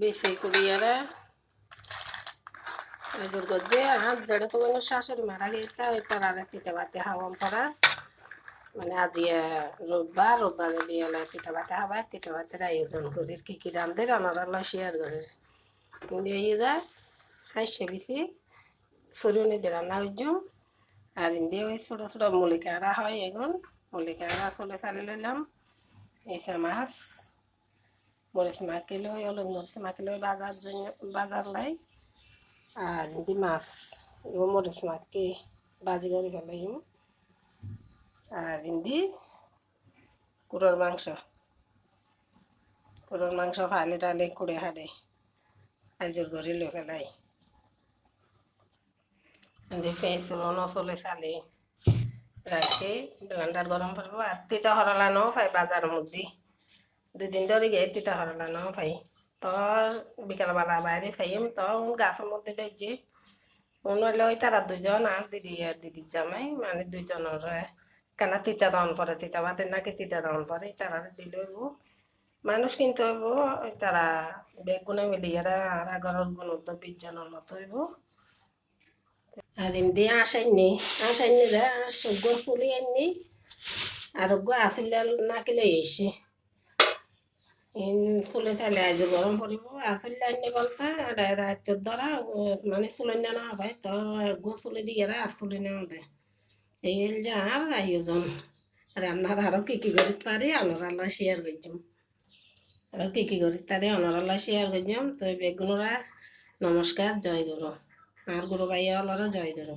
বেশি করিয়ারা আজর গজ্জে আর যেটা তো মানে শাশুড়ি মারা গেছে ওই তার আর তিতে বাতে হাওয়াম পড়া মানে আজিয়া রোববারে বিয়ালে তিতে বাতে হাওয়া তিতে বাতের আয়োজন করির কি রান্ধে রান্নার শেয়ার করির দিয়ে যায় হাসে বেশি সরিয়ে দিয়ে রান্না হইজুম আর ইন্দিয়ে ওই ছোটো ছোটো মলিকারা হয় এখন মলিকারা চলে চালি লইলাম এসে মাছ মরিচ মাখিলে ওই অলগ মরিচ মাখিলে বাজার লাই আর ইন্দি মাছ এবার মরিচ মাখি বাজি করে ফেলাইম আর ইন্দি কুড়োর মাংস ফালে টালে কুড়ে হাড়ে আজর করে লো ফেলাই পেঁচুনো চলে চালে রাখে ব্লেন্ডার গরম করবো আর তিতা হরলানো পাই বাজারের মধ্যে 2 দিন ধরে গিয়ে তিতা হরলানো পাই তো বিকালবেলা বাইরে খাইম তো গাছের মধ্যে দেখছি নইলে ওই তারা 2জন আর দিদির জামাই মানে 2জনের কেনা তিতা দান পরে তিতা ভাতের নাকি তিতা দান পরে তারা দিলে মানুষ কিন্তু হইব তারা বেগুনে মিলিয়ে আর আগরের গুণ তো 20জনের মতো হইব আর এমনি আসাইনি রে সগ্য ফুলি আননি আর আসলে নাকি লই এসে চুলে চাইলে আজ গরম পড়ব আসলে আননি বলতে রাতের দ্বারা মানে চুলে না হয় তো চুলে দিয়ে চুলে নেওয়া দেয় এই যে আর আয়োজন রান্নার আরও কি করিতে পারি অনরাল্লা শেয়ার করছাম আরও কি করিতে পারি অনরাল্লা শেয়ার করছাম তো বেগুনরা নমস্কার জয় গুরু আর গুরু ভাইয়া জয় গুরু।